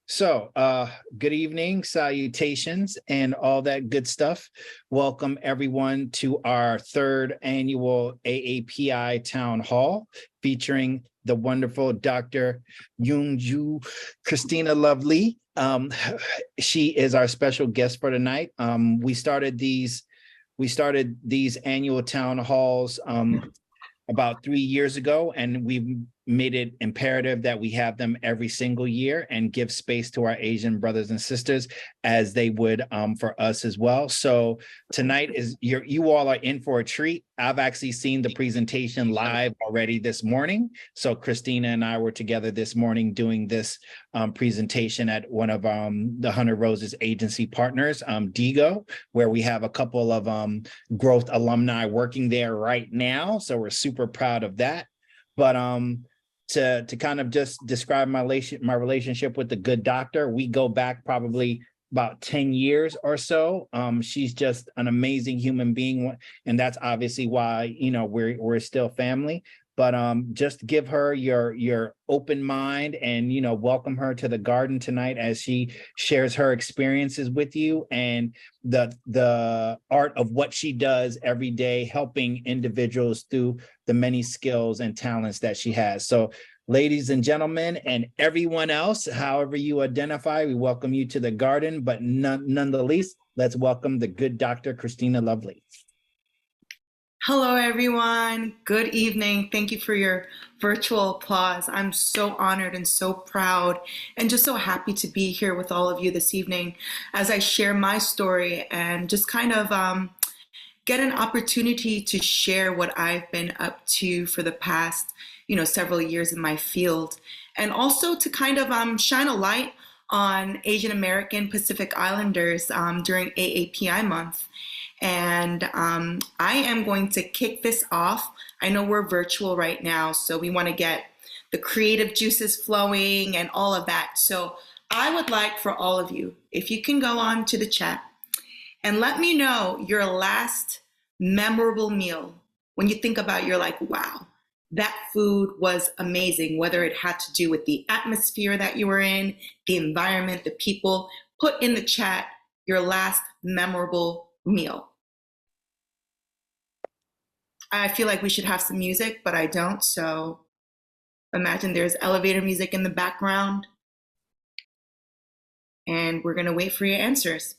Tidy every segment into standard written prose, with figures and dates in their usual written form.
So, good evening, salutations, and all that good stuff. Welcome everyone to our third annual AAPI Town Hall featuring the wonderful Dr. Yoonju Christina Lovely. She is our special guest for tonight. We started these annual town halls about 3 years ago, and we've made it imperative that we have them every single year and give space to our Asian brothers and sisters as they would for us as well. So tonight is you all are in for a treat. I've actually seen the presentation live already this morning. So Christina and I were together this morning doing this presentation at one of the Hunter Roses agency partners, Digo, where we have a couple of growth alumni working there right now. So we're super proud of that. But to kind of just describe my relationship with the good doctor, we go back probably about 10 years or so. She's just an amazing human being, and that's obviously why, you know, we're still family. But just give her your open mind and, you know, welcome her to the garden tonight as she shares her experiences with you and the art of what she does every day, helping individuals through the many skills and talents that she has. So ladies and gentlemen, and everyone else, however you identify, we welcome you to the garden, but none the least, let's welcome the good Dr. Christina Lovely. Hello, everyone. Good evening. Thank you for your virtual applause. I'm so honored and so proud and just so happy to be here with all of you this evening as I share my story and just kind of get an opportunity to share what I've been up to for the past, several years in my field, and also to kind of shine a light on Asian American Pacific Islanders during AAPI month. And I am going to kick this off. I know we're virtual right now, so we want to get the creative juices flowing and all of that. So I would like for all of you, if you can go on to the chat and let me know your last memorable meal. When you think about, you're like, wow, that food was amazing, whether it had to do with the atmosphere that you were in, the environment, the people. Put in the chat your last memorable meal. I feel like we should have some music, but I don't. So imagine there's elevator music in the background. And we're going to wait for your answers.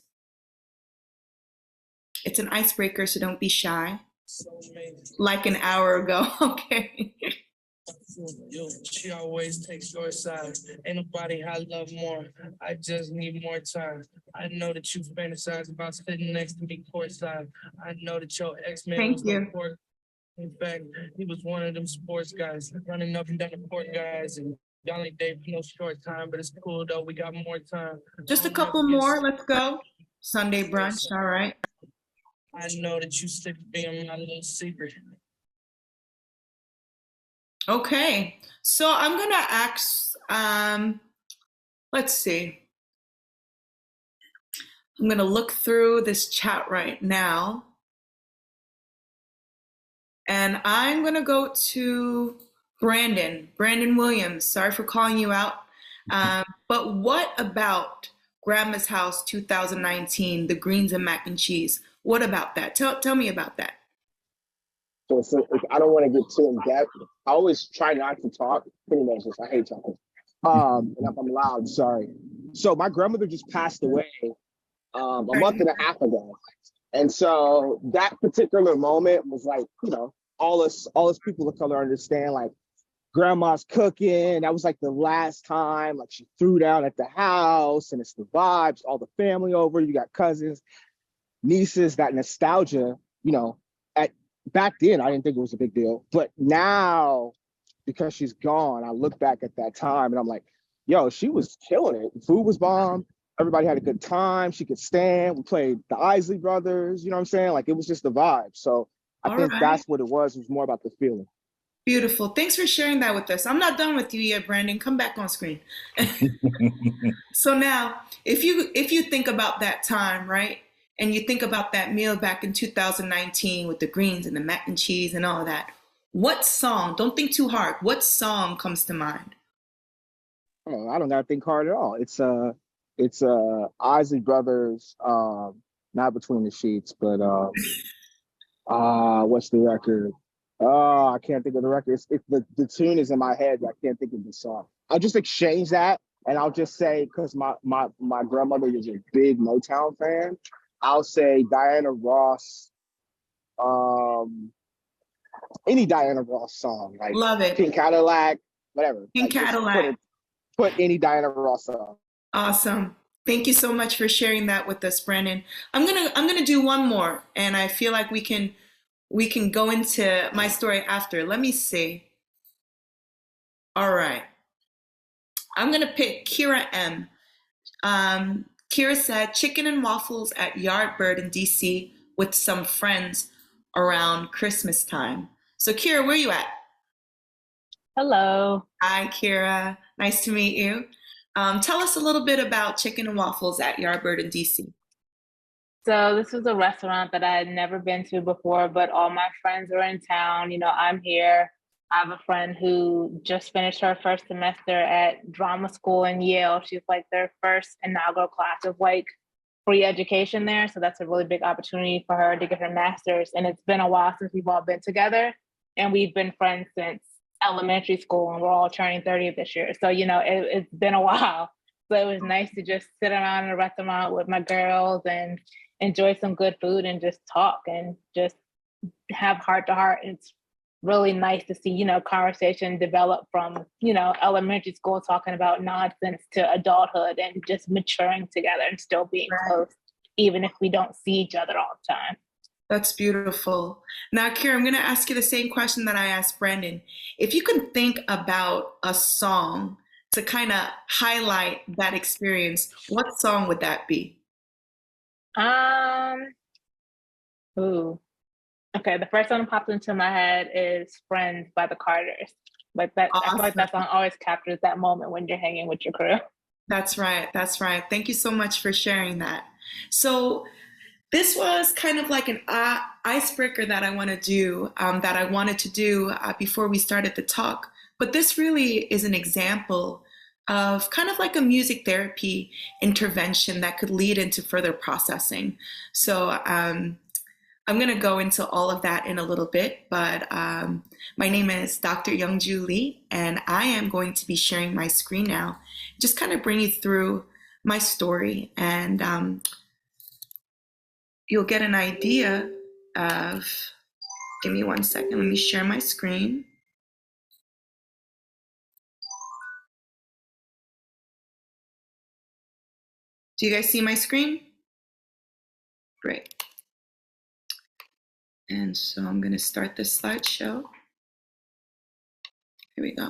It's an icebreaker, so don't be shy. Like an hour ago. Okay. Yo, she always takes your side. Ain't nobody I love more. I just need more time. I know that you fantasize about sitting next to me courtside. I know that your ex-man was on court. In fact, he was one of them sports guys, running up and down the court, guys, and y'all ain't dating for no short time, but it's cool though. We got more time. Just a couple more. Let's go. Sunday brunch. All right. I know that you stick to being my little secret. Okay, so I'm gonna ask, let's see. I'm gonna look through this chat right now. And I'm gonna go to Brandon Williams. Sorry for calling you out. But what about Grandma's House 2019, the greens and mac and cheese? What about that? Tell me about that. So I don't want to get too in depth. I always try not to talk. Pretty much, I hate talking. And if I'm loud, sorry. So my grandmother just passed away a month and a half ago, and so that particular moment was like, all us people of color understand, like, grandma's cooking. That was like the last time, like, she threw down at the house, and it's the vibes, all the family over. You got cousins, nieces, that nostalgia. Back then, I didn't think it was a big deal, but now, because she's gone, I look back at that time and I'm like, yo, she was killing it. Food was bomb. Everybody had a good time. She could stand. We played the Isley Brothers. You know what I'm saying? Like, it was just the vibe. So I think that's what it was. It was more about the feeling. Beautiful. Thanks for sharing that with us. I'm not done with you yet, Brandon. Come back on screen. So now, if you think about that time, right? And you think about that meal back in 2019 with the greens and the mac and cheese and all of that. What song, don't think too hard, what song comes to mind? Oh, I don't gotta think hard at all. It's Ozzy Brothers, not Between the Sheets, but what's the record? Oh, I can't think of the record. The tune is in my head, but I can't think of the song. I'll just exchange that, and I'll just say, because my grandmother was a big Motown fan, I'll say Diana Ross, um, any Diana Ross song, like Love it. Pink Cadillac, whatever. Pink Like just Cadillac. put any Diana Ross song. Awesome. Thank you so much for sharing that with us, Brandon. I'm gonna do one more, and I feel like we can go into my story after. Let me see. All right. I'm gonna pick Kira M. Kira said chicken and waffles at Yardbird in DC with some friends around Christmas time. So Kira, where you at? Hello. Hi, Kira. Nice to meet you. Tell us a little bit about chicken and waffles at Yardbird in DC. So this was a restaurant that I had never been to before, but all my friends are in town. You know, I'm here. I have a friend who just finished her first semester at drama school in Yale. She's like their first inaugural class of like free education there. So that's a really big opportunity for her to get her master's. And it's been a while since we've all been together. And we've been friends since elementary school, and we're all turning 30 this year. So, you know, it's been a while. So it was nice to just sit around in a restaurant with my girls and enjoy some good food and just talk and just have heart to heart. It's really nice to see, you know, conversation develop from, you know, elementary school talking about nonsense to adulthood and just maturing together and still being close, even if we don't see each other all the time. That's beautiful. Now, Kira, I'm going to ask you the same question that I asked Brandon. If you can think about a song to kind of highlight that experience, what song would that be? Ooh. Okay, the first one that popped into my head is Friends by the Carters. Like that, I feel like that song always captures that moment when you're hanging with your crew. That's right. That's right. Thank you so much for sharing that. So this was kind of like an icebreaker that I want to do, that I wanted to do before we started the talk. But this really is an example of kind of like a music therapy intervention that could lead into further processing. So I'm going to go into all of that in a little bit, but my name is Dr. Youngju Lee, and I am going to be sharing my screen now, just kind of bring you through my story, and you'll get an idea of, give me 1 second, let me share my screen. Do you guys see my screen? Great. And so I'm going to start this slideshow. Here we go.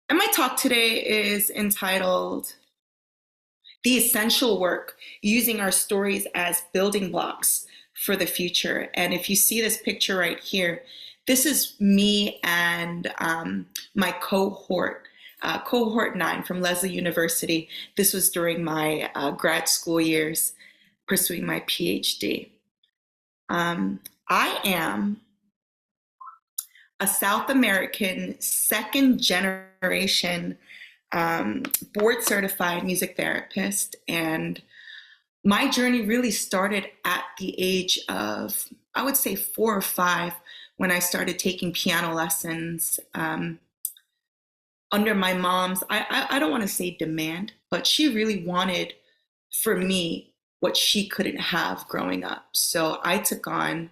And my talk today is entitled The Essential Work, Using Our Stories as Building Blocks for the Future. And if you see this picture right here, this is me and my cohort 9 from Lesley University. This was during my grad school years pursuing my PhD. I am a South American second generation board certified music therapist. And my journey really started at the age of, I would say 4 or 5, when I started taking piano lessons under my mom's, I don't want to say demand, but she really wanted for me what she couldn't have growing up. So I took on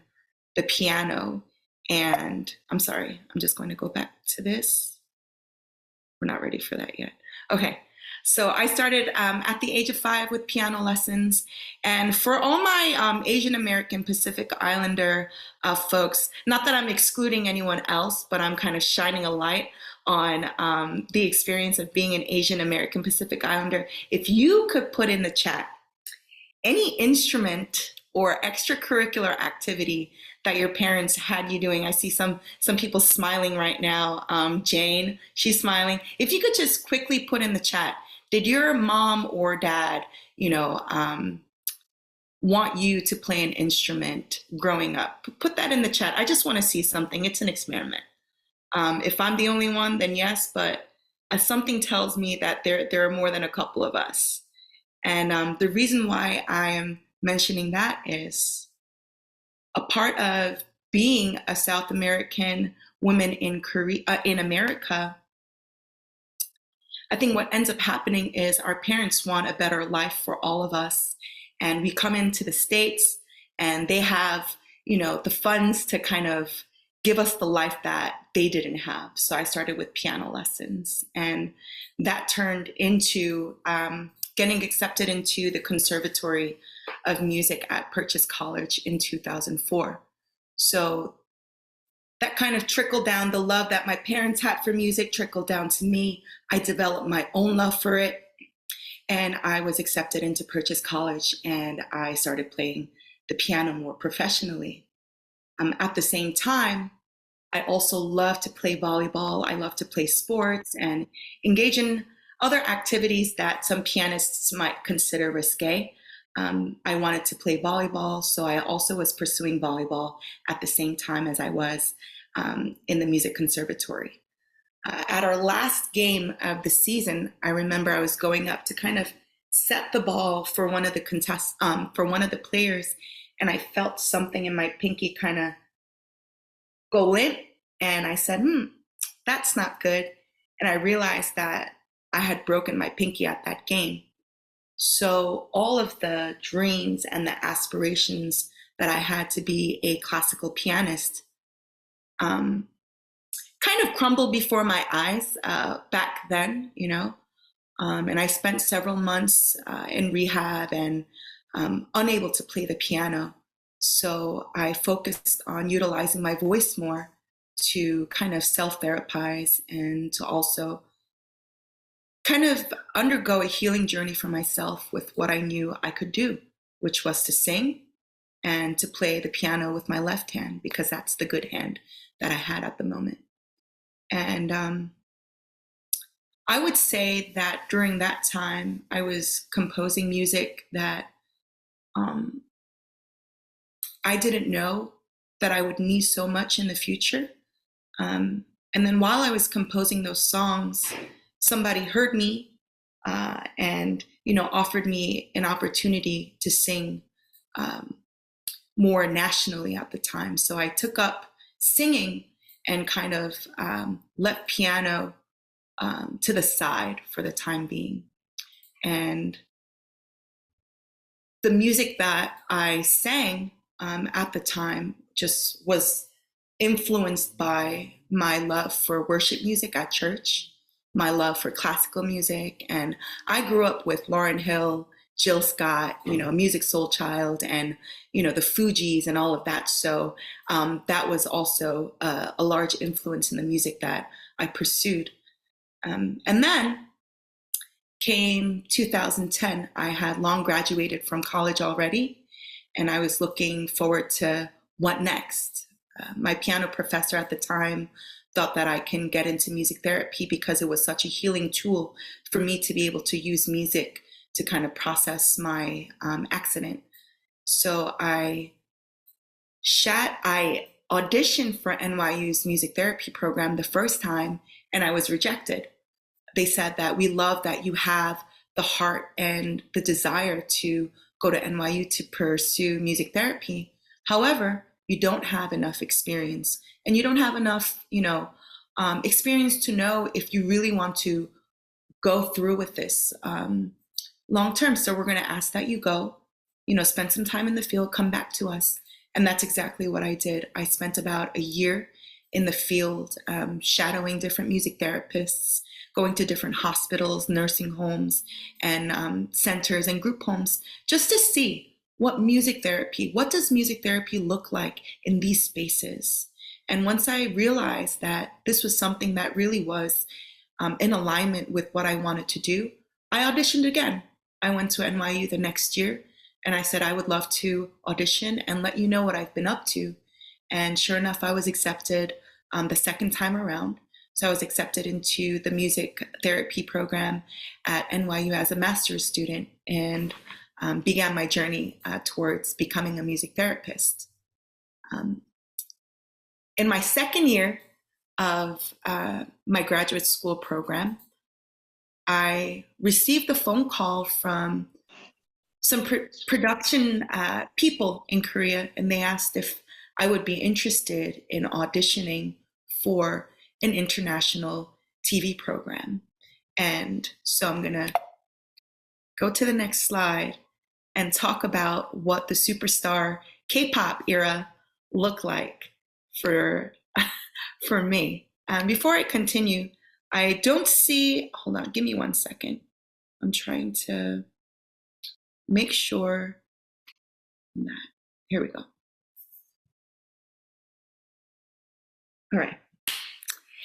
the piano, and I'm sorry, I'm just going to go back to this. We're not ready for that yet. Okay, so I started at the age of 5 with piano lessons. And for all my Asian American Pacific Islander folks, not that I'm excluding anyone else, but I'm kind of shining a light on the experience of being an Asian American Pacific Islander. If you could put in the chat any instrument or extracurricular activity that your parents had you doing. I see some people smiling right now. Jane, she's smiling. If you could just quickly put in the chat, did your mom or dad, want you to play an instrument growing up? Put that in the chat. I just want to see something. It's an experiment. If I'm the only one, then yes, but something tells me that there are more than a couple of us. And the reason why I am mentioning that is a part of being a South American woman in in America. I think what ends up happening is our parents want a better life for all of us. And we come into the States and they have, the funds to kind of give us the life that they didn't have. So I started with piano lessons, and that turned into getting accepted into the Conservatory of Music at Purchase College in 2004. So that kind of trickled down. The love that my parents had for music trickled down to me. I developed my own love for it, and I was accepted into Purchase College, and I started playing the piano more professionally. At the same time, I also love to play volleyball. I love to play sports and engage in other activities that some pianists might consider risque. I wanted to play volleyball, so I also was pursuing volleyball at the same time as I was in the music conservatory. At our last game of the season, I remember I was going up to kind of set the ball for one of the players, and I felt something in my pinky kind of go limp, and I said, that's not good. And I realized that I had broken my pinky at that game. So all of the dreams and the aspirations that I had to be a classical pianist kind of crumbled before my eyes back then, and I spent several months in rehab and unable to play the piano. So I focused on utilizing my voice more to kind of self-therapize and to also kind of undergo a healing journey for myself with what I knew I could do, which was to sing and to play the piano with my left hand, because that's the good hand that I had at the moment. And I would say that during that time, I was composing music that I didn't know that I would need so much in the future. And then while I was composing those songs, somebody heard me and offered me an opportunity to sing more nationally at the time. So I took up singing and kind of left piano to the side for the time being. And the music that I sang at the time just was influenced by my love for worship music at church, my love for classical music. And I grew up with Lauryn Hill, Jill Scott, Music Soul Child, and, the Fugees and all of that. So that was also a large influence in the music that I pursued. And then came 2010. I had long graduated from college already, and I was looking forward to what next. My piano professor at the time thought that I can get into music therapy because it was such a healing tool for me to be able to use music to kind of process my accident. So I auditioned for NYU's music therapy program the first time, and I was rejected. They said that we love that you have the heart and the desire to go to NYU to pursue music therapy. However, you don't have enough experience, and you don't have enough, experience to know if you really want to go through with this long term. So we're going to ask that you go, spend some time in the field, come back to us. And that's exactly what I did. I spent about a year in the field, shadowing different music therapists, going to different hospitals, nursing homes, and centers and group homes, just to see what does music therapy look like in these spaces? And once I realized that this was something that really was in alignment with what I wanted to do, I auditioned again. I went to NYU the next year, and I said I would love to audition and let you know what I've been up to. And sure enough, I was accepted the second time around. So I was accepted into the music therapy program at NYU as a master's student, and began my journey towards becoming a music therapist. In my second year of my graduate school program, I received a phone call from some production people in Korea, and they asked if I would be interested in auditioning for an international TV program. And so I'm gonna go to the next slide and talk about what the superstar K-pop era looked like for for me. Before I continue, I don't see, hold on, give me 1 second. I'm trying to make sure that, here we go. All right.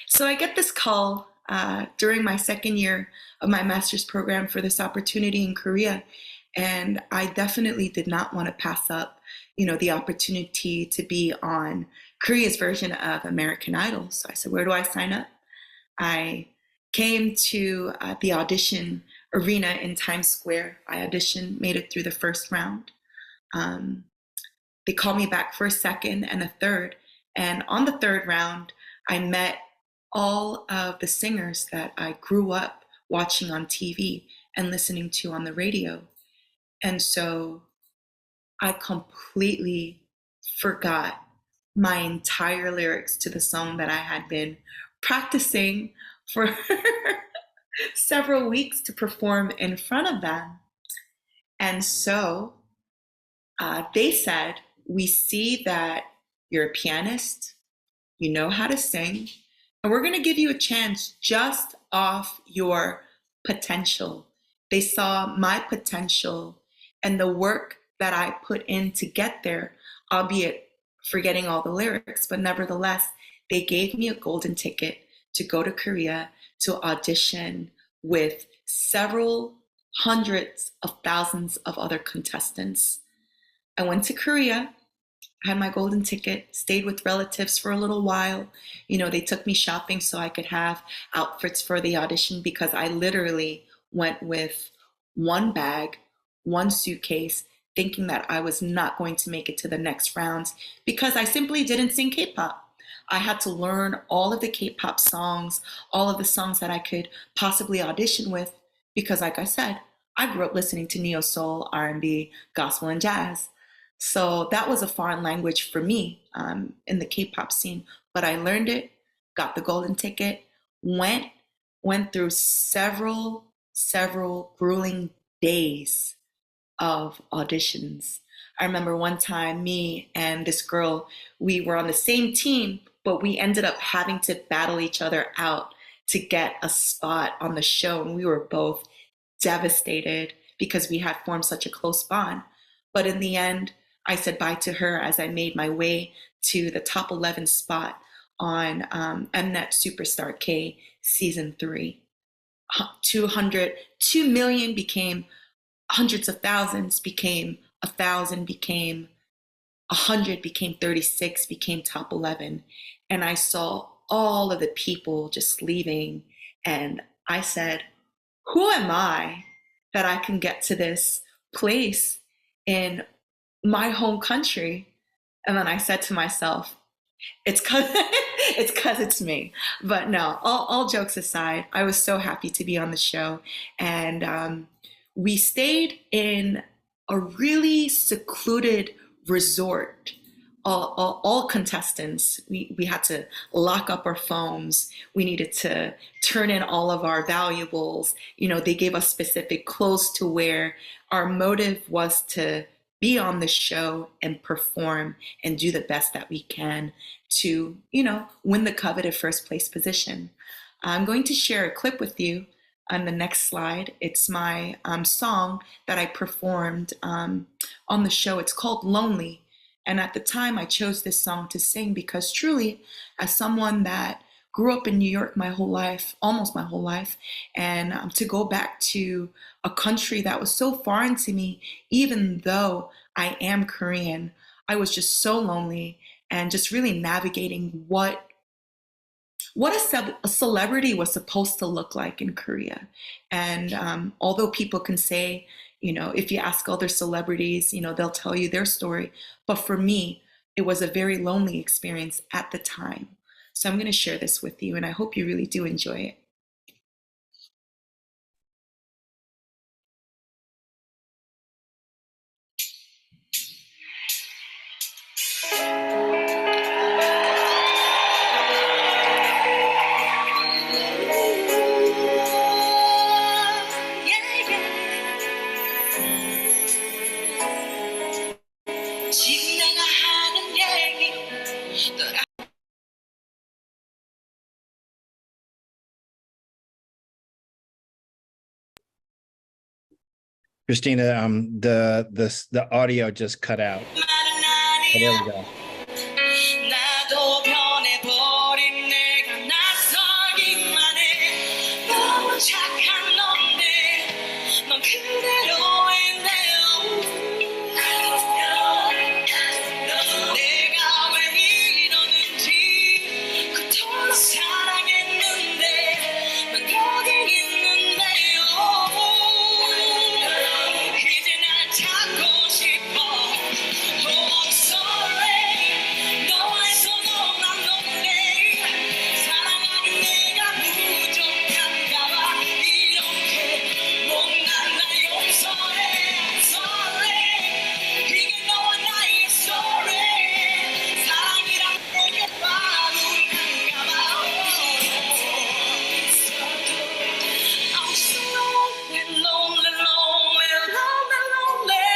So I get this call during my second year of my master's program for this opportunity in Korea. And I definitely did not want to pass up, the opportunity to be on Korea's version of American Idol. So I said, where do I sign up? I came to the audition arena in Times Square. I auditioned, made it through the first round. They called me back for a second and a third. And on the third round, I met all of the singers that I grew up watching on TV and listening to on the radio. And so I completely forgot my entire lyrics to the song that I had been practicing for several weeks to perform in front of them. And so they said, we see that you're a pianist, you know how to sing, and we're going to give you a chance just off your potential. They saw my potential and the work that I put in to get there, albeit forgetting all the lyrics, but nevertheless, they gave me a golden ticket to go to Korea to audition with several hundreds of thousands of other contestants. I went to Korea, had my golden ticket, stayed with relatives for a little while. They took me shopping so I could have outfits for the audition, because I literally went with one bag, one suitcase, thinking that I was not going to make it to the next rounds because I simply didn't sing K-pop. I had to learn all of the K-pop songs, all of the songs that I could possibly audition with, because like I said, I grew up listening to neo soul, R&B, gospel, and jazz. So that was a foreign language for me in the K-pop scene, but I learned it, got the golden ticket, went through several grueling days of auditions. I remember one time me and this girl, we were on the same team, but we ended up having to battle each other out to get a spot on the show. And we were both devastated because we had formed such a close bond. But in the end, I said bye to her as I made my way to the top 11 spot on Mnet Superstar K season 3. 2 million became hundreds of thousands, became 1,000, became 100, became 36, became top 11. And I saw all of the people just leaving. And I said, who am I that I can get to this place in my home country? And then I said to myself, it's cause it's me. But no, all jokes aside, I was so happy to be on the show. And we stayed in a really secluded resort. All contestants, we had to lock up our phones. We needed to turn in all of our valuables. They gave us specific clothes to wear. Our motive was to be on the show and perform and do the best that we can to, win the coveted first place position. I'm going to share a clip with you on the next slide. It's my song that I performed on the show. It's called Lonely. And at the time, I chose this song to sing because truly, as someone that grew up in New York my whole life, almost my whole life, and to go back to a country that was so foreign to me, even though I am Korean, I was just so lonely and just really navigating what a celebrity was supposed to look like in Korea. And although people can say, if you ask other celebrities, they'll tell you their story. But for me, it was a very lonely experience at the time. So I'm going to share this with you, and I hope you really do enjoy it. Christina, the audio just cut out. Oh, there we go. 나도 변해버린 내가 낯설기만 해. 너무 착한 넌데 넌 그대로인데요. 내가 왜 이러는지 그토록 사랑했는데 넌 거기 있는데요. 이제 날 찾고 싶어. Oh, I'm sorry. 너와의 소통한 lonely. 사랑하는 내가 부족한가 봐. 이렇게 못난 날 용서해. I'm sorry. 이게 너와 나의 story. 사랑이란 내게 바운한가 봐. I'm so lonely, lonely, lonely, lonely, lonely.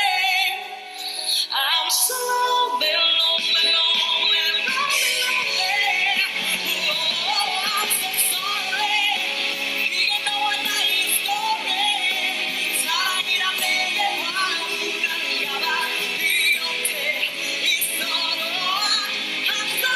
I'm so lonely, lonely, lonely, lonely, lonely. Oh, I'm so sorry. 이게 너와 나의 story. 사랑이란 내게 바운한가 봐. 네 곁에 있어도 I'm so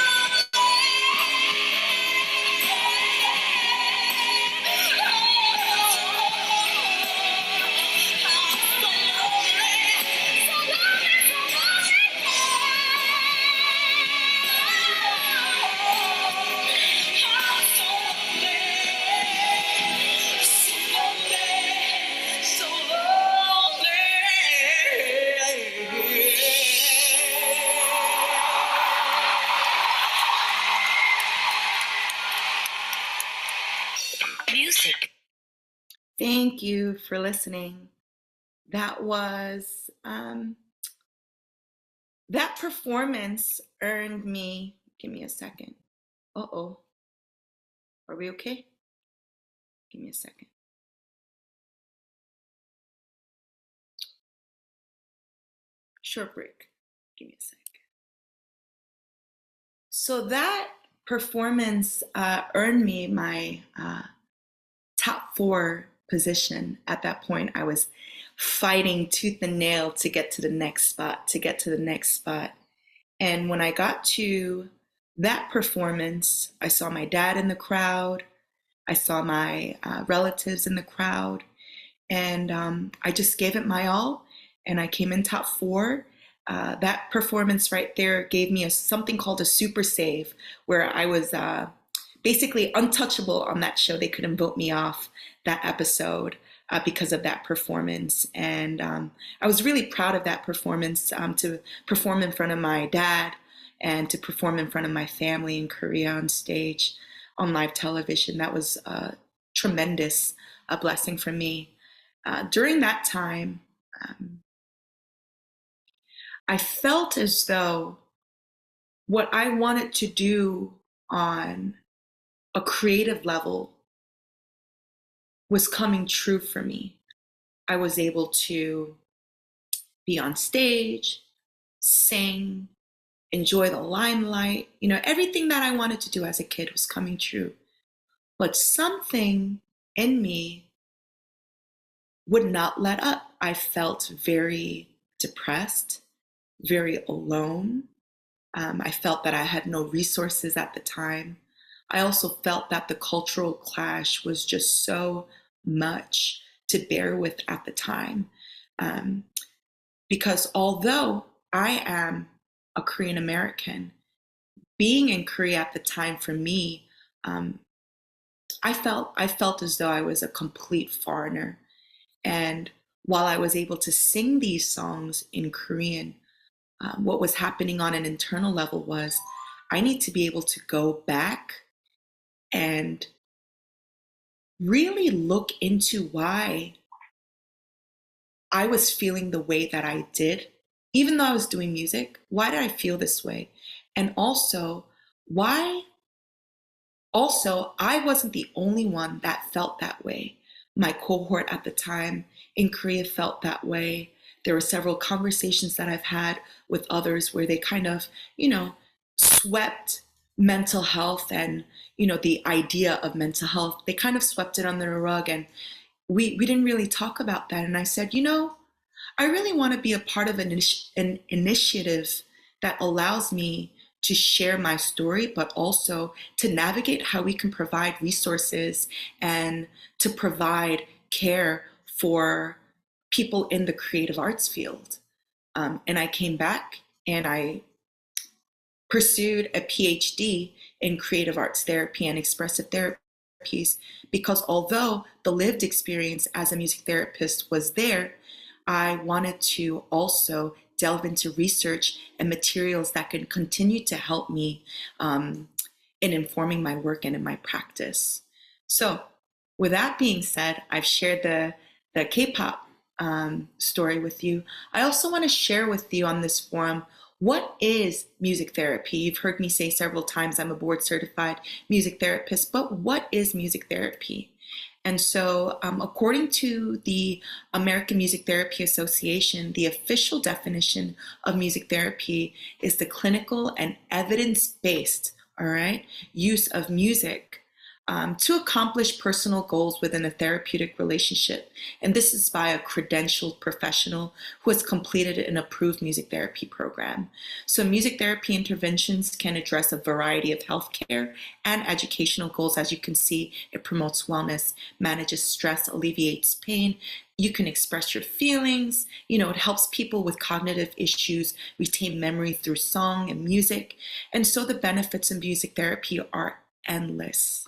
Music. Thank you for listening. That was that performance earned me. Give me a second. Uh-oh. Are we okay? Give me a second. Short break. Give me a sec. So that performance earned me my top 4 position. At that point, I was fighting tooth and nail to get to the next spot, And when I got to that performance, I saw my dad in the crowd. I saw my relatives in the crowd. And I just gave it my all. And I came in top 4. That performance right there gave me something called a super save, where I was basically untouchable on that show. They couldn't vote me off that episode because of that performance. And I was really proud of that performance, to perform in front of my dad and to perform in front of my family in Korea on stage, on live television. That was a tremendous blessing for me. During that time, I felt as though what I wanted to do on a creative level was coming true for me. I was able to be on stage, sing, enjoy the limelight. You know, everything that I wanted to do as a kid was coming true. But something in me would not let up. I felt very depressed, very alone. I felt that I had no resources at the time. I also felt that the cultural clash was just so much to bear with at the time. Because although I am a Korean American, being in Korea at the time for me, I felt as though I was a complete foreigner. And while I was able to sing these songs in Korean, what was happening on an internal level was I need to be able to go back and really look into why I was feeling the way that I did. Even though I was doing music, why did I feel this way? And also, I wasn't the only one that felt that way. My cohort at the time in Korea felt that way. There were several conversations that I've had with others where they kind of, swept mental health and, the idea of mental health. They kind of swept it under the rug, and we didn't really talk about that. And I said, I really want to be a part of an initiative that allows me to share my story, but also to navigate how we can provide resources and to provide care for people in the creative arts field. And I came back and I pursued a PhD in creative arts therapy and expressive therapies because although the lived experience as a music therapist was there, I wanted to also delve into research and materials that can continue to help me in informing my work and in my practice. So, with that being said, I've shared the K-pop story with you. I also want to share with you on this forum what is music therapy. You've heard me say several times I'm a board certified music therapist, but what is music therapy? And so, according to the American Music Therapy Association, the official definition of music therapy is the clinical and evidence-based, all right, use of music to accomplish personal goals within a therapeutic relationship. And this is by a credentialed professional who has completed an approved music therapy program. So music therapy interventions can address a variety of healthcare and educational goals. As you can see, it promotes wellness, manages stress, alleviates pain. You can express your feelings. You know, it helps people with cognitive issues retain memory through song and music. And so the benefits of music therapy are endless.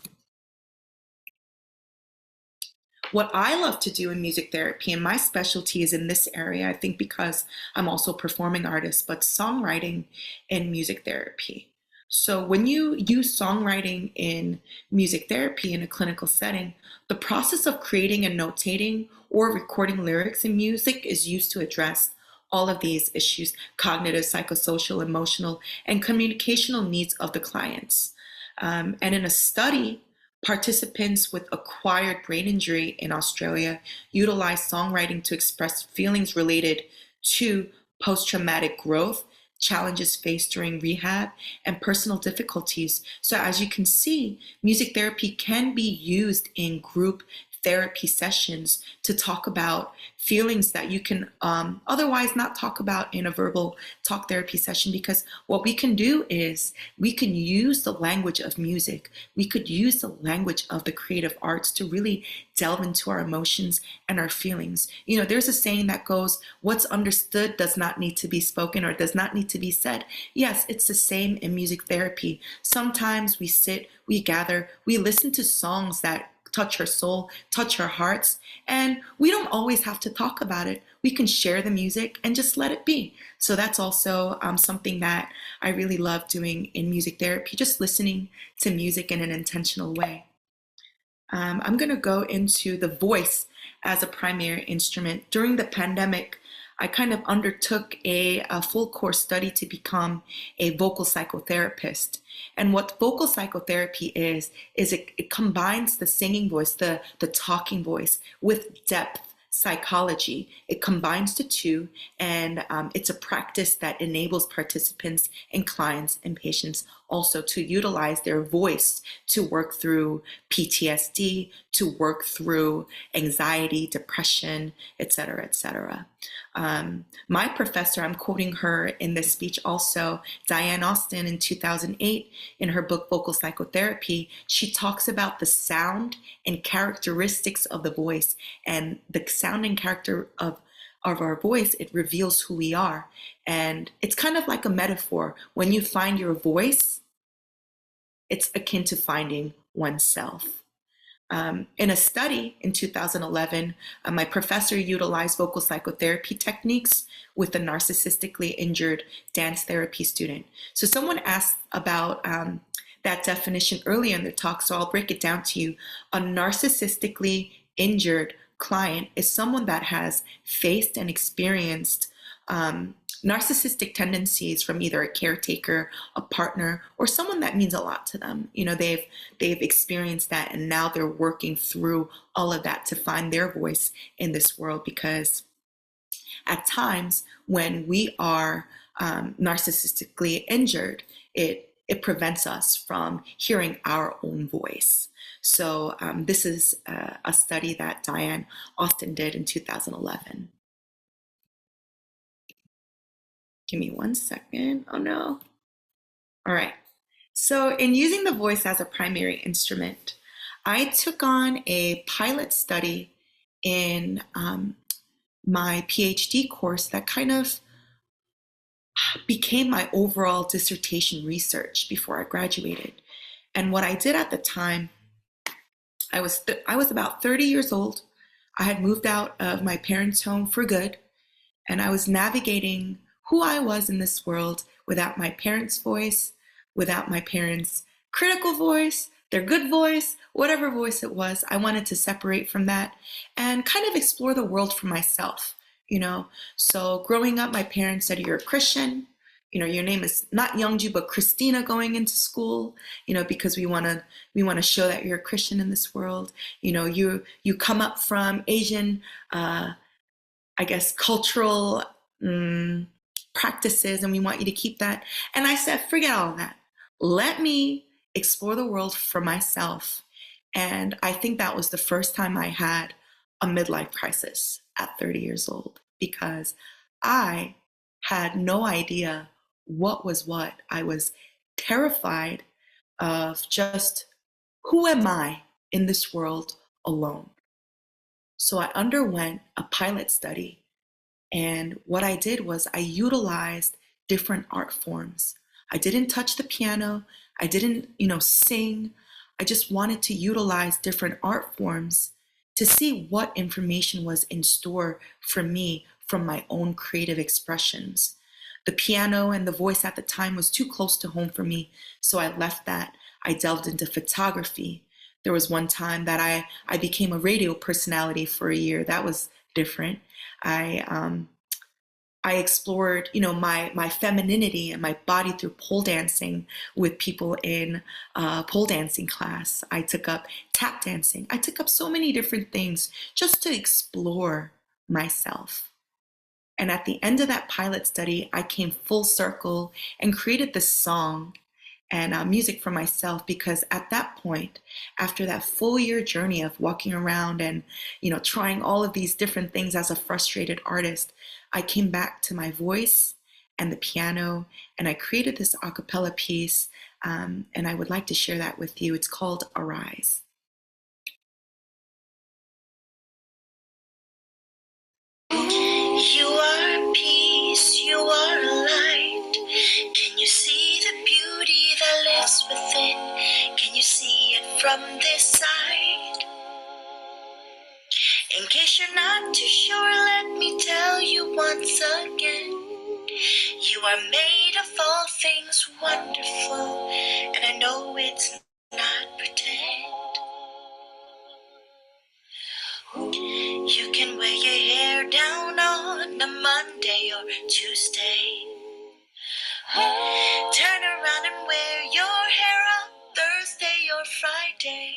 What I love to do in music therapy, and my specialty is in this area, I think because I'm also a performing artist, but songwriting in music therapy. So when you use songwriting in music therapy in a clinical setting, the process of creating and notating or recording lyrics in music is used to address all of these issues: cognitive, psychosocial, emotional, and communicational needs of the clients. And in a study, participants with acquired brain injury in Australia utilized songwriting to express feelings related to post-traumatic growth, challenges faced during rehab, and personal difficulties. So as you can see, music therapy can be used in group therapy sessions to talk about feelings that you can otherwise not talk about in a verbal talk therapy session, because what we can do is we can use the language of music. We could use the language of the creative arts to really delve into our emotions and our feelings. You know, there's a saying that goes, what's understood does not need to be spoken or does not need to be said. Yes, it's the same in music therapy. Sometimes we sit, we gather, we listen to songs that touch our soul, touch our hearts, and we don't always have to talk about it. We can share the music and just let it be. So that's also something that I really love doing in music therapy, just listening to music in an intentional way. I'm going to go into the voice as a primary instrument. During the pandemic, I kind of undertook a full course study to become a vocal psychotherapist. And what vocal psychotherapy is it combines the singing voice, the talking voice, with depth psychology. It combines the two, and it's a practice that enables participants and clients and patients also to utilize their voice to work through PTSD, to work through anxiety, depression, etc., etc. My professor, I'm quoting her in this speech also, Diane Austin, in 2008, in her book Vocal Psychotherapy, she talks about the sound and characteristics of the voice, and the sound and character of our voice, it reveals who we are. And it's kind of like a metaphor. When you find your voice, it's akin to finding oneself. In a study in 2011, my professor utilized vocal psychotherapy techniques with a narcissistically injured dance therapy student. So someone asked about that definition earlier in the talk, so I'll break it down to you. A narcissistically injured client is someone that has faced and experienced narcissistic tendencies from either a caretaker, a partner, or someone that means a lot to them. You know, they've experienced that, and now they're working through all of that to find their voice in this world, because at times when we are narcissistically injured, it prevents us from hearing our own voice. So this is a study that Diane Austin did in 2011. Give me 1 second. Oh no. All right. So in using the voice as a primary instrument, I took on a pilot study in my PhD course that kind of became my overall dissertation research before I graduated. And what I did at the time, I was about 30 years old. I had moved out of my parents' home for good, and I was navigating who I was in this world without my parents' voice, without my parents' critical voice, their good voice, whatever voice it was. I wanted to separate from that and kind of explore the world for myself, you know. So growing up, my parents said, "You're a Christian. You know, your name is not Youngju, but Christina going into school, you know, because we want to show that you're a Christian in this world. You know, you come up from Asian I guess, cultural practices, and we want you to keep that." And I said, forget all of that. Let me explore the world for myself. And I think that was the first time I had a midlife crisis at 30 years old, because I had no idea what was what. I was terrified of just, who am I in this world alone? So I underwent a pilot study, and what I did was I utilized different art forms. I didn't touch the piano. I didn't, sing. I just wanted to utilize different art forms to see what information was in store for me from my own creative expressions. The piano and the voice at the time was too close to home for me, so I left that. I delved into photography. There was one time that I became a radio personality for a year. That was different. I explored, my femininity and my body through pole dancing with people in pole dancing class. I took up tap dancing. I took up so many different things just to explore myself. And at the end of that pilot study, I came full circle and created this song and music for myself, because at that point, after that full year journey of walking around and trying all of these different things as a frustrated artist, I came back to my voice and the piano, and I created this a cappella piece, and I would like to share that with you. It's called Arise. You are peace, you are light. Can you see the beauty that lives within? Can you see it from this side? In case you're not too sure, let me tell you once again. You are made of all things wonderful, and I know it's not pretend. You can wear your hair down on a Monday or Tuesday. Turn around and wear your hair up Thursday or Friday.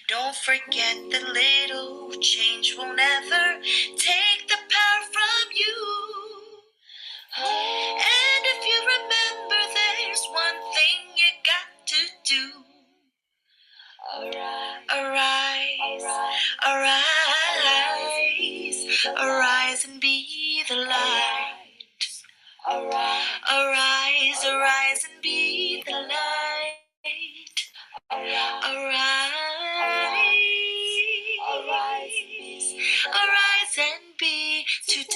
Don't forget that little change won't ever take the power from you. And if you remember, there's one thing you got to do. Arise, arise, arise and be the light. Arise, arise and be the light. Arise and be today.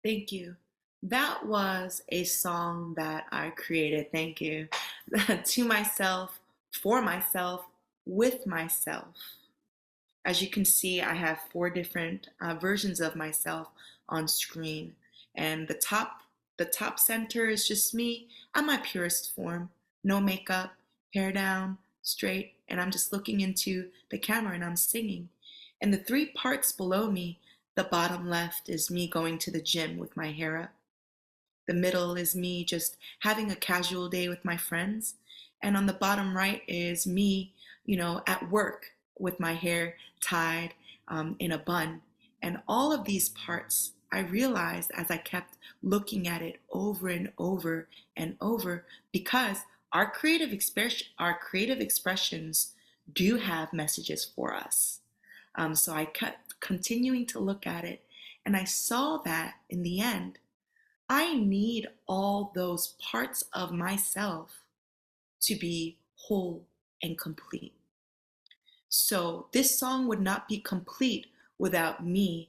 Thank you. That was a song that I created, thank you, to myself, for myself, with myself. As you can see, I have 4 different versions of myself on screen, and the top center is just me at my purest form, no makeup, hair down, straight, and I'm just looking into the camera and I'm singing. And the 3 parts below me, the bottom left is me going to the gym with my hair up. The middle is me just having a casual day with my friends. And on the bottom right is me, at work with my hair tied in a bun. And all of these parts, I realized as I kept looking at it over and over and over, because our creative expressions do have messages for us. So I kept continuing to look at it, and I saw that in the end, I need all those parts of myself to be whole and complete. So this song would not be complete without me.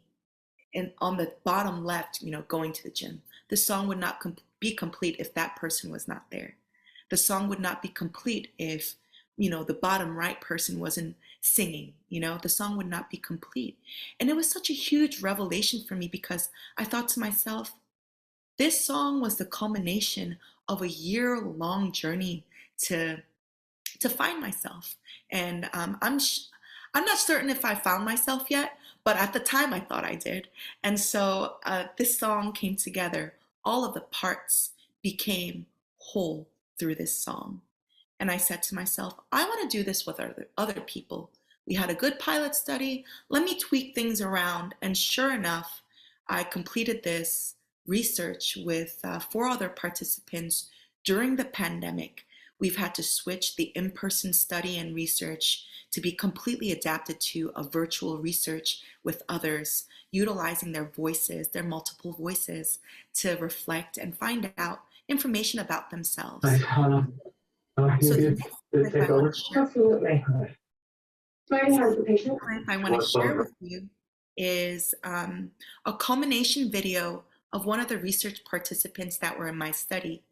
And on the bottom left, going to the gym. The song would not be complete if that person was not there. The song would not be complete if, the bottom right person wasn't singing. The song would not be complete. And it was such a huge revelation for me because I thought to myself, this song was the culmination of a year-long journey to find myself. And I'm not certain if I found myself yet, but at the time I thought I did. And so this song came together. All of the parts became whole through this song. And I said to myself, I want to do this with other people. We had a good pilot study. Let me tweak things around. And sure enough, I completed this research with 4 other participants during the pandemic. We've had to switch the in-person study and research to be completely adapted to a virtual research with others, utilizing their voices, their multiple voices, to reflect and find out information about themselves. So the next clip I want to share. Absolutely. I want to share with you is a culmination video of one of the research participants that were in my study.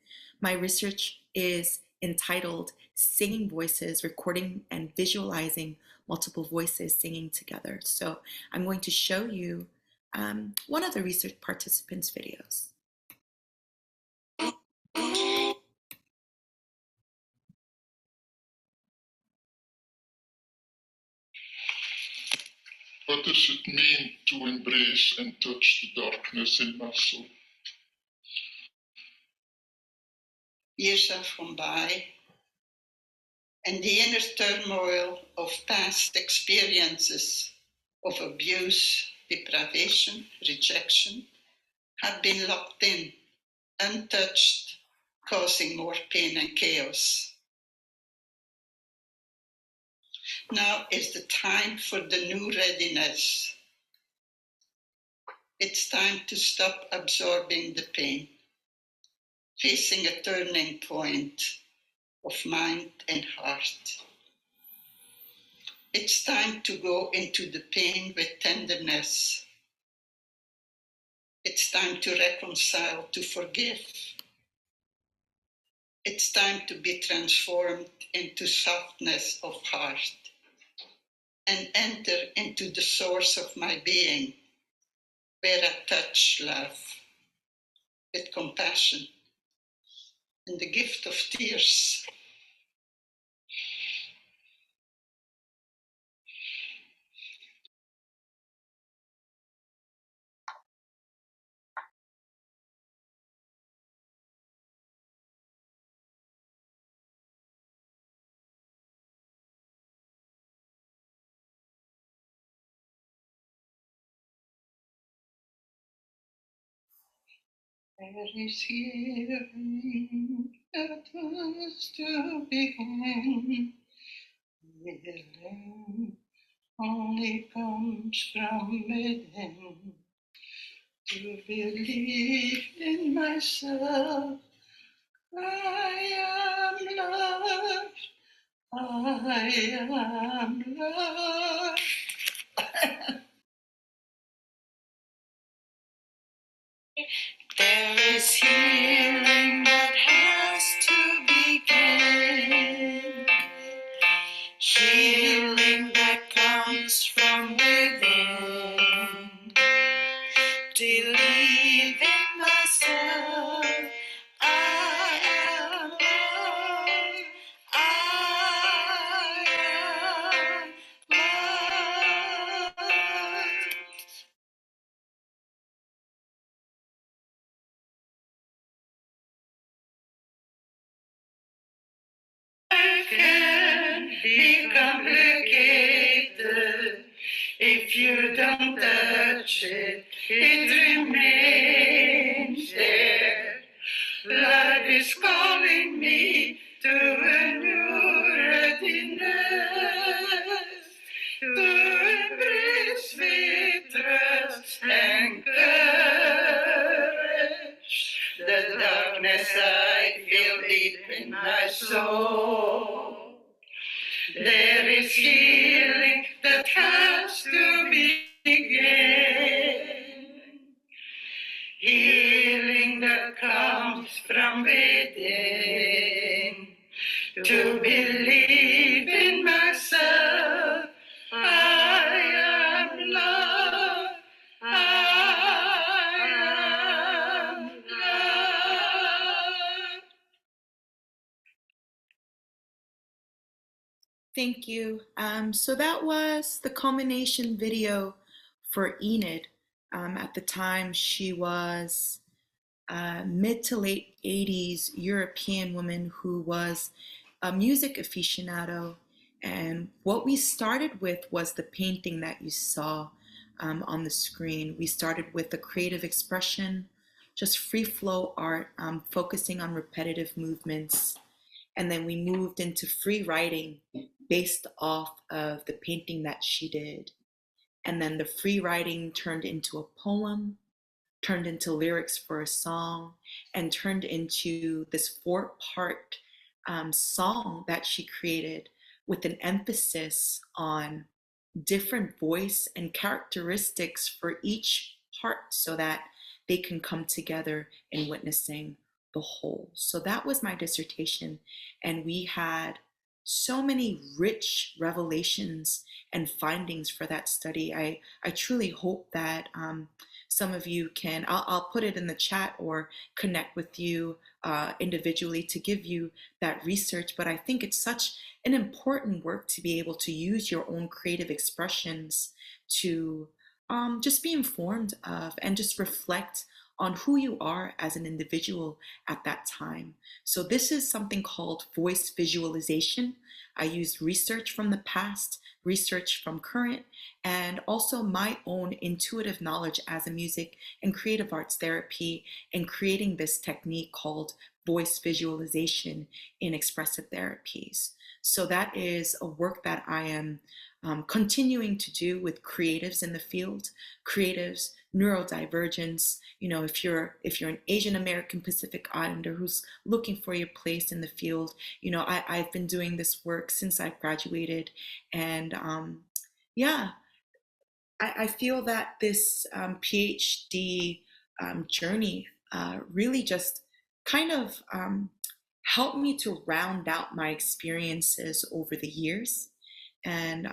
My research is entitled Singing Voices, Recording and Visualizing Multiple Voices Singing Together. So I'm going to show you one of the research participants' videos. What does it mean to embrace and touch the darkness in my soul? Years have gone by, and the inner turmoil of past experiences of abuse, deprivation, rejection have been locked in, untouched, causing more pain and chaos. Now is the time for the new readiness. It's time to stop absorbing the pain, facing a turning point of mind and heart. It's time to go into the pain with tenderness. It's time to reconcile, to forgive. It's time to be transformed into softness of heart and enter into the source of my being, where I touch love with compassion and the gift of tears. There is healing that was to begin. Healing only comes from within. To believe in myself, I am loved. I am loved. There is healing that has to begin. Healing that comes from within. Believe in myself. I am loved. I am loved. It can be complicated if you don't touch it. It remains there. Life is calling me to a new readiness, to embrace in my soul. There is healing that has to begin. Healing that comes from within. To believe in myself, I am loved. I am loved. Thank you. So that was the culmination video for Enid. At the time, she was a mid to late 80s European woman who was a music aficionado. And what we started with was the painting that you saw on the screen. We started with the creative expression, just free flow art, focusing on repetitive movements. And then we moved into free writing based off of the painting that she did. And then the free writing turned into a poem, turned into lyrics for a song, and turned into this 4-part song that she created with an emphasis on different voice and characteristics for each part so that they can come together in witnessing the whole. So that was my dissertation. And we had so many rich revelations and findings for that study. I truly hope that some of you can, I'll put it in the chat or connect with you individually to give you that research. But I think it's such an important work to be able to use your own creative expressions to just be informed of and just reflect on who you are as an individual at that time. So this is something called voice visualization. I use research from the past, research from current, and also my own intuitive knowledge as a music and creative arts therapy in creating this technique called voice visualization in expressive therapies. So that is a work that I am continuing to do with creatives in the field, creatives, neurodivergence. You know, if you're an Asian American Pacific Islander who's looking for your place in the field, you know, I've been doing this work since I graduated, and yeah, I feel that this PhD journey really just kind of helped me to round out my experiences over the years, and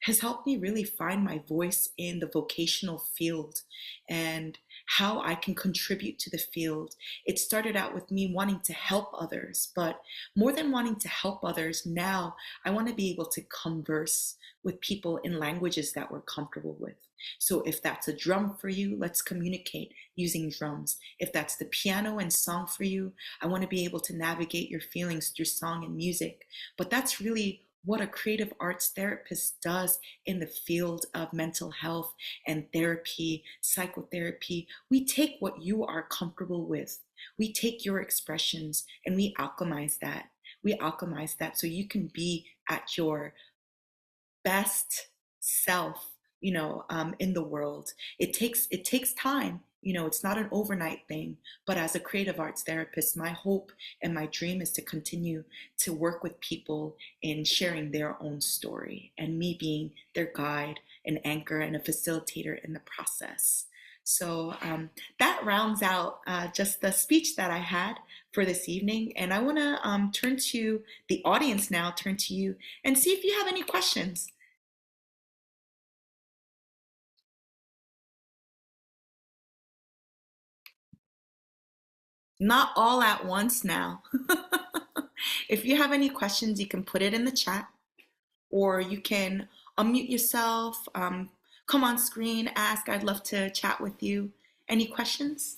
has helped me really find my voice in the vocational field and how I can contribute to the field. It started out with me wanting to help others, but more than wanting to help others, now I want to be able to converse with people in languages that we're comfortable with. So if that's a drum for you, let's communicate using drums. If that's the piano and song for you, I want to be able to navigate your feelings through song and music. But that's really what a creative arts therapist does in the field of mental health and therapy, psychotherapy. We take what you are comfortable with. We take your expressions and we alchemize that. We alchemize that so you can be at your best self, you know, in the world. It takes time. You know, it's not an overnight thing, but as a creative arts therapist, my hope and my dream is to continue to work with people in sharing their own story and me being their guide, an anchor, and a facilitator in the process. So that rounds out just the speech that I had for this evening. And I want to turn to the audience now, turn to you, and see if you have any questions. Not all at once now. If you have any questions, you can put it in the chat, or you can unmute yourself, come on screen, ask. I'd love to chat with you. Any questions?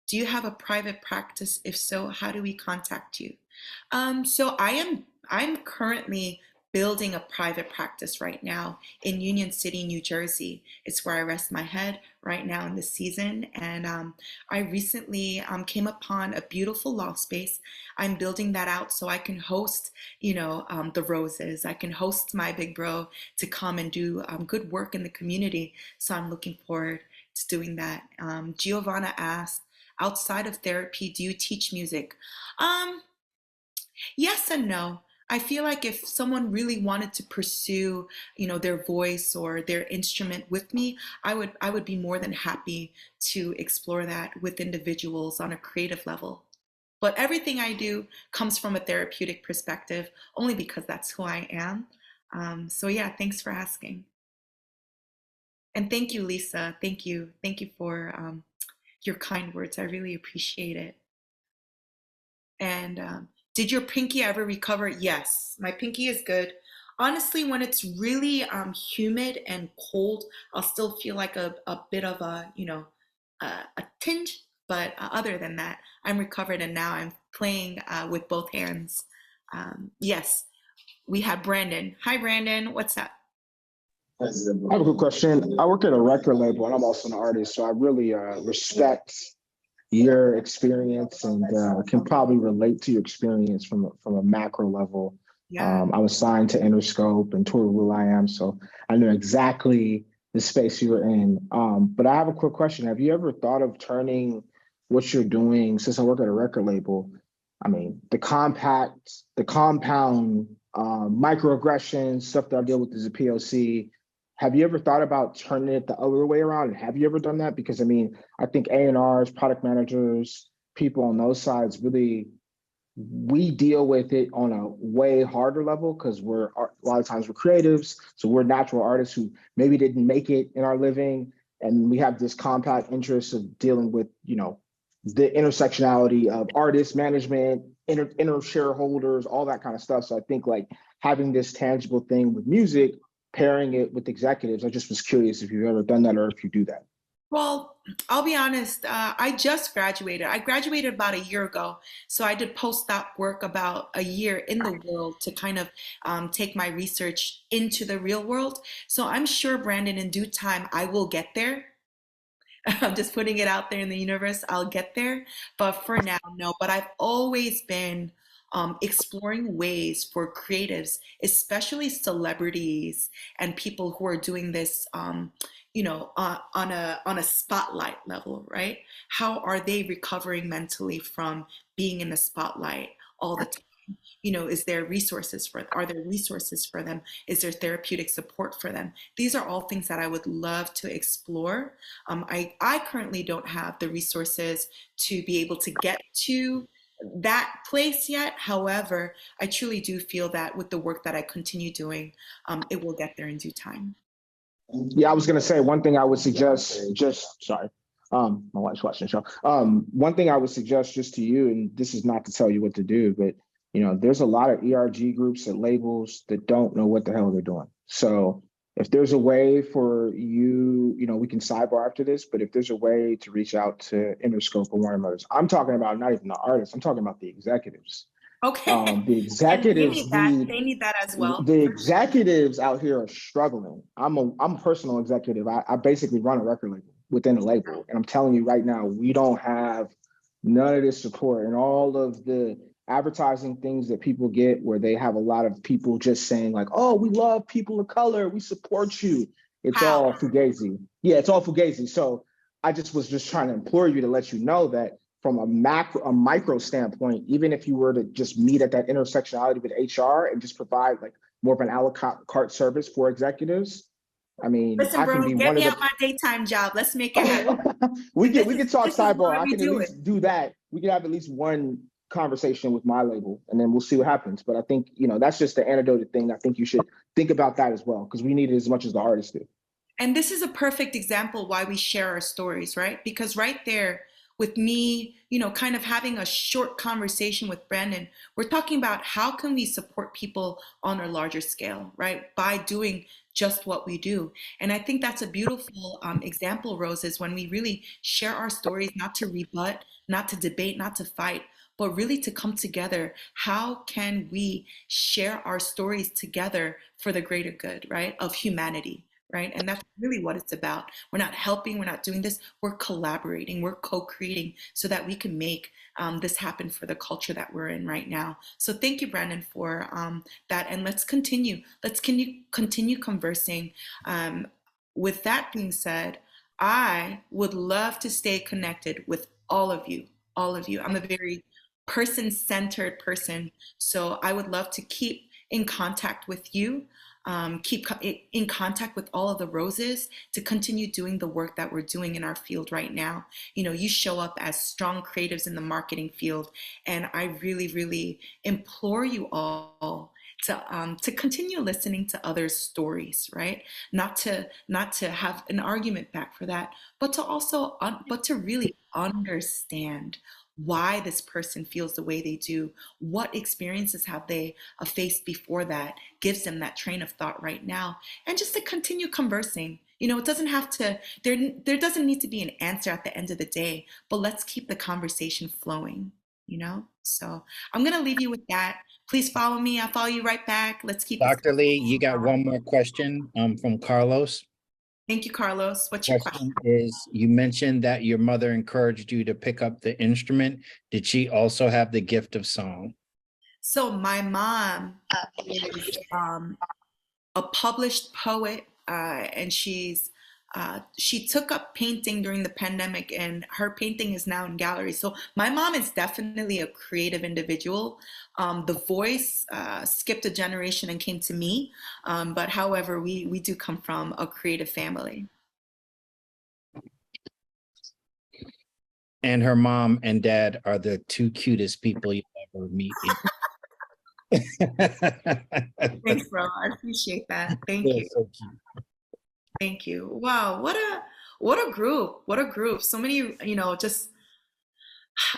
Do you have a private practice? If so, how do we contact you? So I'm currently building a private practice right now in Union City, New Jersey. It's where I rest my head right now in the season. And I recently came upon a beautiful law space. I'm building that out so I can host, you know, the roses. I can host my big bro to come and do good work in the community. So I'm looking forward to doing that. Giovanna asked, outside of therapy, do you teach music? Yes and no. I feel like if someone really wanted to pursue, their voice or their instrument with me, I would be more than happy to explore that with individuals on a creative level. But everything I do comes from a therapeutic perspective, only because that's who I am. So yeah, thanks for asking. And thank you, Lisa. Thank you. Thank you for your kind words. I really appreciate it. And did your pinky ever recover? Yes, my pinky is good. Honestly, when it's really humid and cold, I'll still feel like a bit of a tinge. But other than that, I'm recovered and now I'm playing with both hands. Yes, we have Brandon. Hi, Brandon. What's up? I have a good question. I work at a record label and I'm also an artist, so I really respect your experience and can probably relate to your experience from a macro level. Yeah. I was signed to Interscope and Tour Will I Am, so I know exactly the space you were in. But I have a quick question. Have you ever thought of turning what you're doing, since I work at a record label, I mean, the compound microaggressions, stuff that I deal with as a POC. Have you ever thought about turning it the other way around? And have you ever done that? Because I mean, I think A&Rs, product managers, people on those sides really, we deal with it on a way harder level because a lot of times we're creatives. So we're natural artists who maybe didn't make it in our living. And we have this compact interest of dealing with, the intersectionality of artists, management, inner shareholders, all that kind of stuff. So I think like having this tangible thing with music, pairing it with executives, I just was curious if you've ever done that or if you do that. Well, I'll be honest. I just graduated. I graduated about a year ago. So I did postdoc work about a year in the world to kind of take my research into the real world. So I'm sure, Brandon, in due time, I will get there. I'm just putting it out there in the universe. I'll get there. But for now, no. But I've always been exploring ways for creatives, especially celebrities and people who are doing this, on a spotlight level, right? How are they recovering mentally from being in the spotlight all the time? Are there resources for them? Is there therapeutic support for them? These are all things that I would love to explore. I currently don't have the resources to be able to get to that place yet. However, I truly do feel that with the work that I continue doing, it will get there in due time. Yeah, I was gonna say one thing I would suggest, just sorry. My wife's watching the show. One thing I would suggest just to you, and this is not to tell you what to do, but there's a lot of ERG groups and labels that don't know what the hell they're doing. So if there's a way for you, we can sidebar after this, but if there's a way to reach out to Interscope or Warner Brothers, I'm talking about not even the artists, I'm talking about the executives. Okay. The executives they need that as well. The executives out here are struggling. I'm a personal executive. I basically run a record label within a label. And I'm telling you right now, we don't have none of this support and all of the advertising things that people get where they have a lot of people just saying like, oh, we love people of color. We support you. It's all fugazi. Yeah, it's all fugazi. So I was just trying to implore you to let you know that from a micro standpoint, even if you were to just meet at that intersectionality with HR and just provide like more of an a la carte service for executives, I mean, listen, I can bro, be get one me of out my daytime job. Let's make it happen. we can talk this is sidebar. why I we can at do least do that. We can have at least one conversation with my label and then we'll see what happens. But I think, that's just the anecdotal thing. I think you should think about that as well, because we need it as much as the artists do. And this is a perfect example why we share our stories, right? Because right there with me, kind of having a short conversation with Brandon, we're talking about how can we support people on a larger scale, right? By doing just what we do. And I think that's a beautiful example, Rose, is when we really share our stories, not to rebut, not to debate, not to fight, but really to come together. How can we share our stories together for the greater good, right? Of humanity. Right. And that's really what it's about. We're not helping, we're not doing this, we're collaborating, we're co-creating so that we can make this happen for the culture that we're in right now. So thank you, Brandon, for that. And let's continue. Continue conversing. With that being said, I would love to stay connected with all of you, all of you. I'm a very person-centered person, so I would love to keep in contact with you, in contact with all of the roses to continue doing the work that we're doing in our field right now. You know, you show up as strong creatives in the marketing field, and I really, really implore you all to continue listening to others' stories, right? Not to have an argument back for that, but to also but to really understand why this person feels the way they do, what experiences have they faced before that gives them that train of thought right now, and just to continue conversing. You know, it doesn't have to, there doesn't need to be an answer at the end of the day, but let's keep the conversation flowing, you know? So I'm gonna leave you with that. Please follow me. I'll follow you right back. Let's keep this. Dr. Lee, you got one more question from Carlos. Thank you, Carlos. What's your question? Is you mentioned that your mother encouraged you to pick up the instrument. Did she also have the gift of song? So my mom is a published poet, and she took up painting during the pandemic, and her painting is now in galleries. So my mom is definitely a creative individual. The voice skipped a generation and came to me, but however, we do come from a creative family. And her mom and dad are the two cutest people you'll ever meet. Thanks, bro. I appreciate that. Thank you. So cute. Thank you. Wow, what a group. What a group. So many, you know, just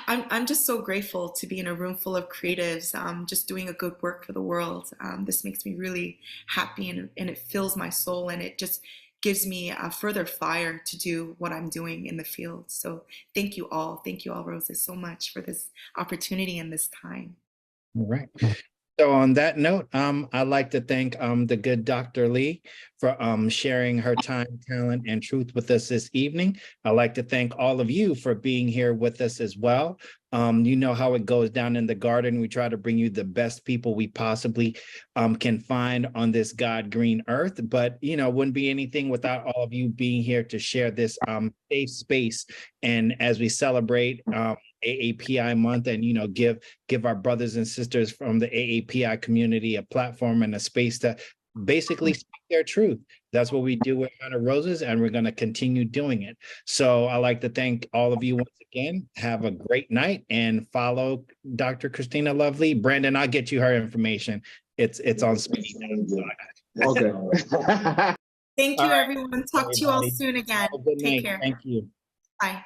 I'm just so grateful to be in a room full of creatives, just doing a good work for the world. This makes me really happy, and it fills my soul, and it just gives me a further fire to do what I'm doing in the field. So thank you all, Roses, so much for this opportunity and this time. All right. So on that note, I'd like to thank the good Dr. Lee for sharing her time, talent, and truth with us this evening. I'd like to thank all of you for being here with us as well. You know how it goes down in the garden. We try to bring you the best people we possibly can find on this God green earth. But, you know, wouldn't be anything without all of you being here to share this safe space. And as we celebrate AAPI month, and, you know, give our brothers and sisters from the AAPI community a platform and a space to basically speak their truth. That's what we do with Hunter Roses, and we're going to continue doing it. So I'd like to thank all of you once again. Have a great night, and follow Dr. Christina Lovely. Brandon, I'll get you her information. It's on speed. Okay. Thank you, All right, everyone. Talk to you all soon again. Have a good Take night. care. Thank you. Bye.